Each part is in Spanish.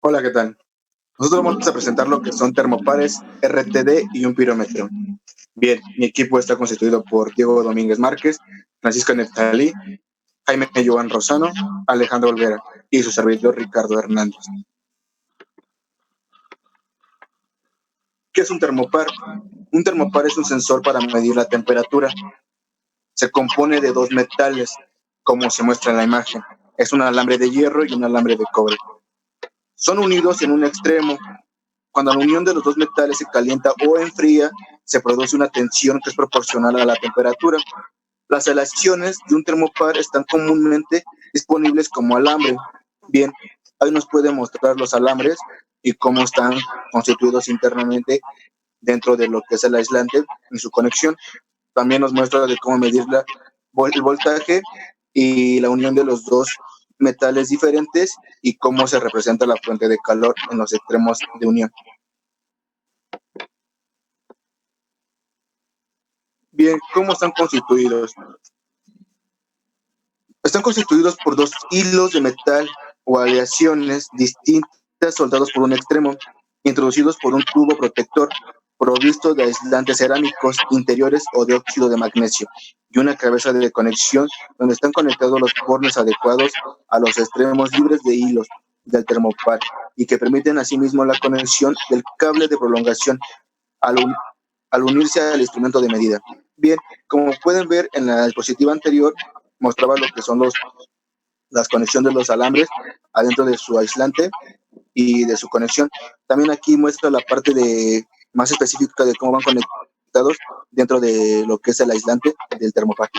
Hola, ¿qué tal? Nosotros vamos a presentar lo que son termopares, RTD y un pirómetro. Bien, mi equipo está constituido por Diego Domínguez Márquez, Francisco Neftalí, Jaime Joan Rosano, Alejandro Olvera y su servidor Ricardo Hernández. ¿Qué es un termopar? Un termopar es un sensor para medir la temperatura. Se compone de dos metales, como se muestra en la imagen. Es un alambre de hierro y un alambre de cobre. Son unidos en un extremo. Cuando la unión de los dos metales se calienta o enfría, se produce una tensión que es proporcional a la temperatura. Las aleaciones de un termopar están comúnmente disponibles como alambre. Bien, ahí nos puede mostrar los alambres y cómo están constituidos internamente dentro de lo que es el aislante en su conexión. También nos muestra de cómo medir el voltaje y la unión de los dos metales diferentes y cómo se representa la fuente de calor en los extremos de unión. Bien, ¿cómo están constituidos? Están constituidos por dos hilos de metal o aleaciones distintas soldados por un extremo, introducidos por un tubo protector provisto de aislantes cerámicos interiores o de óxido de magnesio y una cabeza de conexión donde están conectados los bornes adecuados a los extremos libres de hilos del termopar y que permiten asimismo la conexión del cable de prolongación al, un, al unirse al instrumento de medida. Bien, como pueden ver en la diapositiva anterior, mostraba lo que son las conexiones de los alambres adentro de su aislante y de su conexión. También aquí muestra la parte más específica de cómo van conectados dentro de lo que es el aislante del termopar.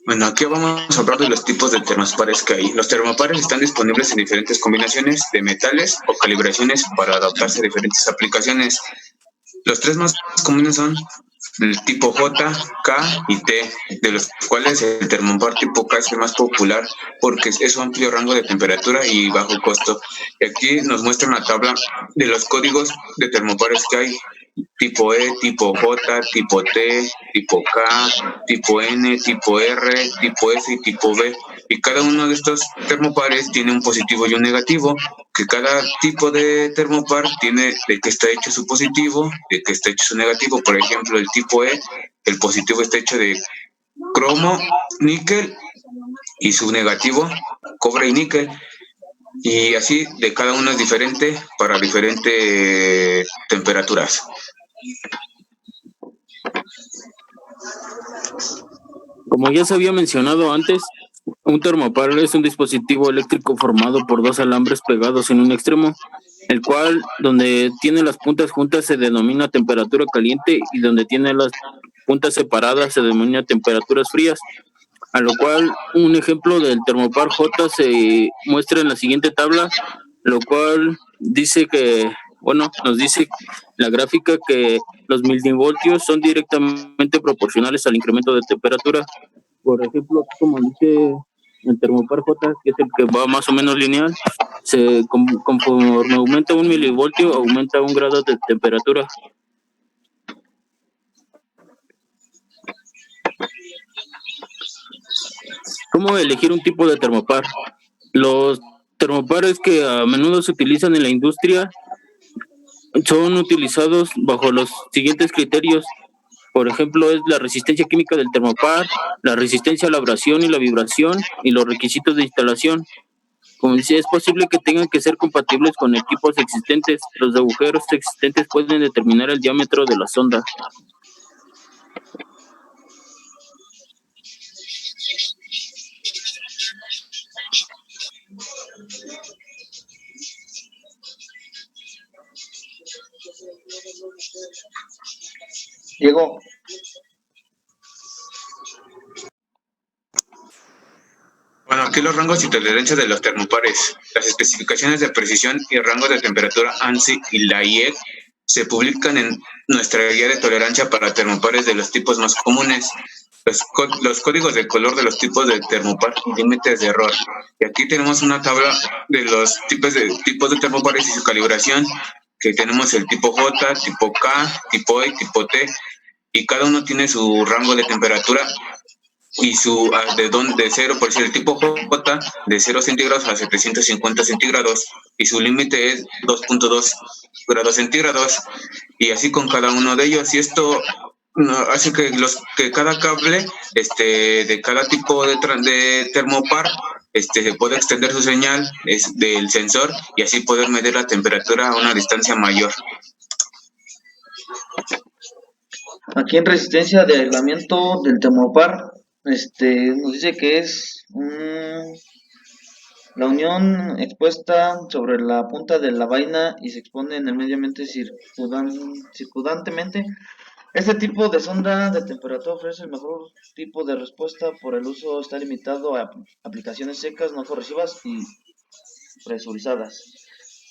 Bueno, aquí vamos a hablar de los tipos de termopares que hay. Los termopares están disponibles en diferentes combinaciones de metales o calibraciones para adaptarse a diferentes aplicaciones. Los tres más comunes son el tipo J, K y T, de los cuales el termopar tipo K es el más popular porque es un amplio rango de temperatura y bajo costo. Y aquí nos muestra una tabla de los códigos de termopares que hay: tipo E, tipo J, tipo T, tipo K, tipo N, tipo R, tipo S y tipo B. Y cada uno de estos termopares tiene un positivo y un negativo, que cada tipo de termopar tiene de qué está hecho su positivo, de qué está hecho su negativo. Por ejemplo, el tipo E, el positivo está hecho de cromo, níquel, y su negativo, cobre y níquel. Y así de cada uno es diferente para diferentes temperaturas. Como ya se había mencionado antes, un termopar es un dispositivo eléctrico formado por dos alambres pegados en un extremo, el cual, donde tiene las puntas juntas, se denomina temperatura caliente y donde tiene las puntas separadas se denomina temperaturas frías. A lo cual un ejemplo del termopar J se muestra en la siguiente tabla, lo cual dice que, nos dice la gráfica que los milivoltios son directamente proporcionales al incremento de temperatura. Por ejemplo, como dice el termopar J, que es el que va más o menos lineal, conforme aumenta un milivoltio, aumenta un grado de temperatura. ¿Cómo elegir un tipo de termopar? Los termopares que a menudo se utilizan en la industria son utilizados bajo los siguientes criterios. Por ejemplo, es la resistencia química del termopar, la resistencia a la abrasión y la vibración y los requisitos de instalación. Como decía, es posible que tengan que ser compatibles con equipos existentes. Los agujeros existentes pueden determinar el diámetro de la sonda. Diego. Bueno, aquí los rangos y tolerancias de los termopares. Las especificaciones de precisión y rangos de temperatura ANSI y la IEC se publican en nuestra guía de tolerancia para termopares de los tipos más comunes. Los códigos de color de los tipos de termopar y límites de error. Y aquí tenemos una tabla de los tipos de termopares y su calibración, que tenemos el tipo J, tipo K, tipo E, tipo T, y cada uno tiene su rango de temperatura y de 0, por decir el tipo J, de 0 centígrados a 750 centígrados, y su límite es 2.2 grados centígrados, y así con cada uno de ellos. Y esto hace que cada cable de cada tipo de termopar se pueda extender su señal del sensor y así poder medir la temperatura a una distancia mayor. Aquí en resistencia de aislamiento del termopar, nos dice que es la unión expuesta sobre la punta de la vaina y se expone en el medio ambiente circundantemente. Este tipo de sonda de temperatura ofrece el mejor tipo de respuesta por el uso está limitado a aplicaciones secas, no corrosivas y presurizadas.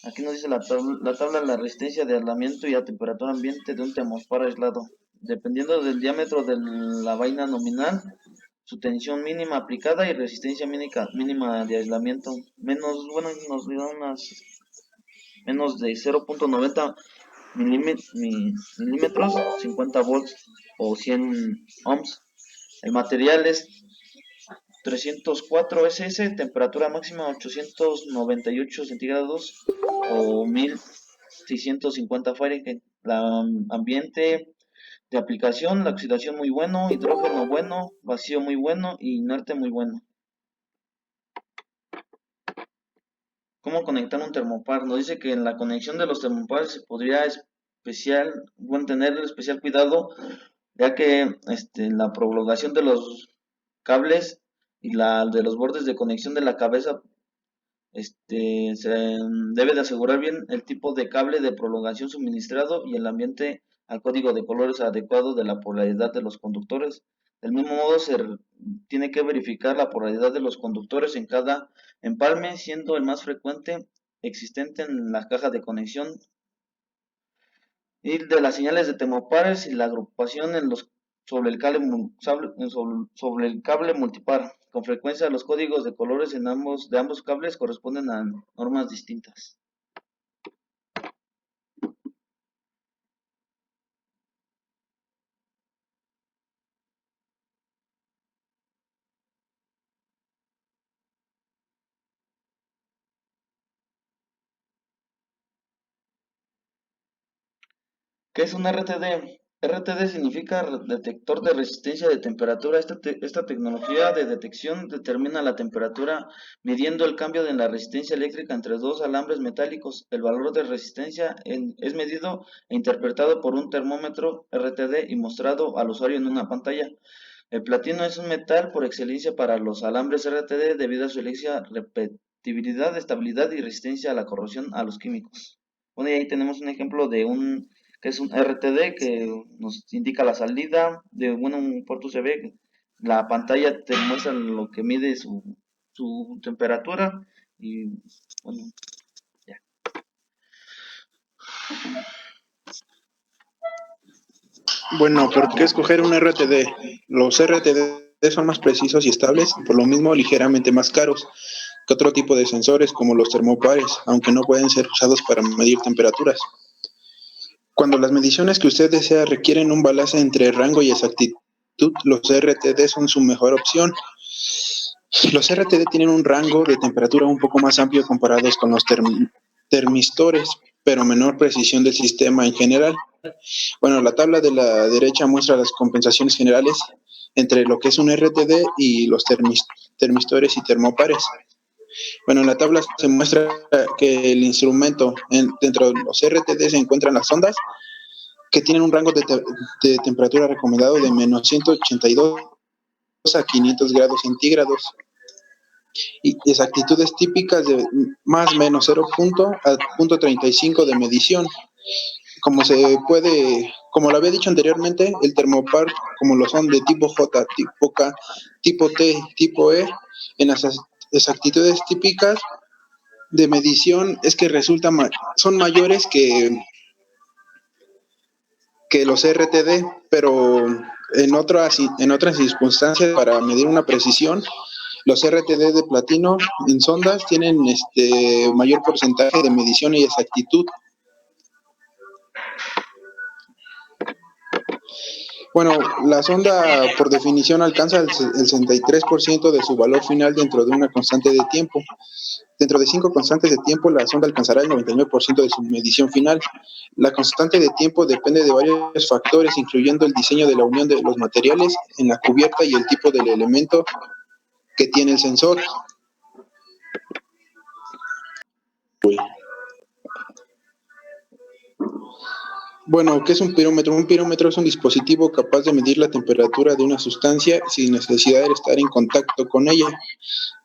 Aquí nos dice la tabla de la resistencia de aislamiento y a temperatura ambiente de un termopar aislado. Dependiendo del diámetro de la vaina nominal, su tensión mínima aplicada y resistencia mínima de aislamiento, menos de 0.90 milímetros, 50 volts o 100 ohms. El material es 304 SS, temperatura máxima 898 centígrados o 1650 Fahrenheit. Ambiente de aplicación, la oxidación muy bueno, hidrógeno bueno, vacío muy bueno y inerte muy bueno. ¿Cómo conectar un termopar? Nos dice que en la conexión de los termopares se podría tener especial cuidado, ya que la prolongación de los cables y la de los bordes de conexión de la cabeza se debe de asegurar bien el tipo de cable de prolongación suministrado y el ambiente al código de colores adecuado de la polaridad de los conductores. Del mismo modo, se tiene que verificar la polaridad de los conductores en cada empalme, siendo el más frecuente existente en la caja de conexión y de las señales de termopares y la agrupación sobre el cable multipar. Con frecuencia los códigos de colores de ambos cables corresponden a normas distintas. ¿Qué es un RTD? RTD significa detector de resistencia de temperatura. Esta tecnología de detección determina la temperatura midiendo el cambio de la resistencia eléctrica entre dos alambres metálicos. El valor de resistencia es medido e interpretado por un termómetro RTD y mostrado al usuario en una pantalla. El platino es un metal por excelencia para los alambres RTD debido a su excelencia repetibilidad, estabilidad y resistencia a la corrosión a los químicos. Bueno, y ahí tenemos un ejemplo de que es un RTD que nos indica la salida de un puerto USB. La pantalla te muestra lo que mide su temperatura y bueno, ya. Bueno, ¿por qué escoger un RTD? Los RTD son más precisos y estables, por lo mismo ligeramente más caros que otro tipo de sensores como los termopares, aunque no pueden ser usados para medir temperaturas. Cuando las mediciones que usted desea requieren un balance entre rango y exactitud, los RTD son su mejor opción. Los RTD tienen un rango de temperatura un poco más amplio comparados con los termistores, pero menor precisión del sistema en general. Bueno, la tabla de la derecha muestra las compensaciones generales entre lo que es un RTD y los termistores y termopares. Bueno, en la tabla se muestra que el instrumento, dentro de los RTD se encuentran las ondas, que tienen un rango de temperatura recomendado de menos 182 a 500 grados centígrados y exactitudes típicas de más o menos 0 a 0.35 de medición. Como lo había dicho anteriormente, el termopar, como lo son de tipo J, tipo K, tipo T, tipo E, en las exactitudes típicas de medición es que son mayores que los RTD, pero en otras circunstancias para medir una precisión, los RTD de platino en sondas tienen mayor porcentaje de medición y exactitud. Bueno, la sonda por definición alcanza el 63% de su valor final dentro de una constante de tiempo. Dentro de 5 constantes de tiempo, la sonda alcanzará el 99% de su medición final. La constante de tiempo depende de varios factores, incluyendo el diseño de la unión de los materiales en la cubierta y el tipo del elemento que tiene el sensor. Bueno, ¿qué es un pirómetro? Un pirómetro es un dispositivo capaz de medir la temperatura de una sustancia sin necesidad de estar en contacto con ella.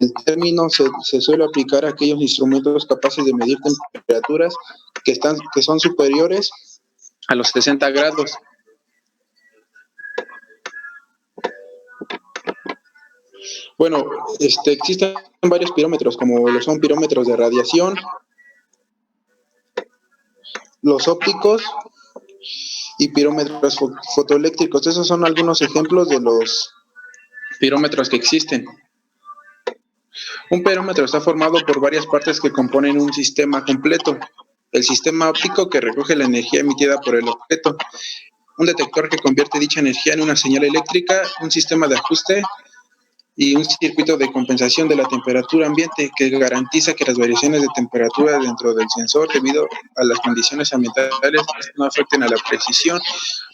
El término se suele aplicar a aquellos instrumentos capaces de medir temperaturas que son superiores a los 60 grados. Bueno, existen varios pirómetros, como lo son pirómetros de radiación, los ópticos y pirómetros fotoeléctricos. Esos son algunos ejemplos de los pirómetros que existen. Un pirómetro está formado por varias partes que componen un sistema completo. El sistema óptico, que recoge la energía emitida por el objeto, un detector que convierte dicha energía en una señal eléctrica, un sistema de ajuste y un circuito de compensación de la temperatura ambiente que garantiza que las variaciones de temperatura dentro del sensor debido a las condiciones ambientales no afecten a la precisión.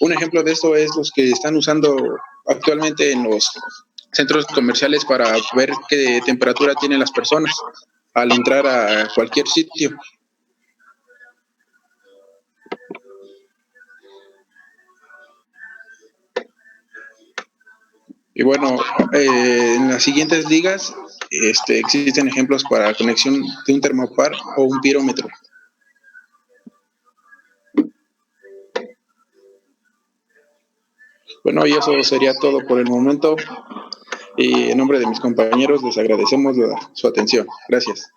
Un ejemplo de esto es los que están usando actualmente en los centros comerciales para ver qué temperatura tienen las personas al entrar a cualquier sitio. Y bueno, en las siguientes ligas existen ejemplos para conexión de un termopar o un pirómetro. Bueno, y eso sería todo por el momento. Y en nombre de mis compañeros les agradecemos su atención. Gracias.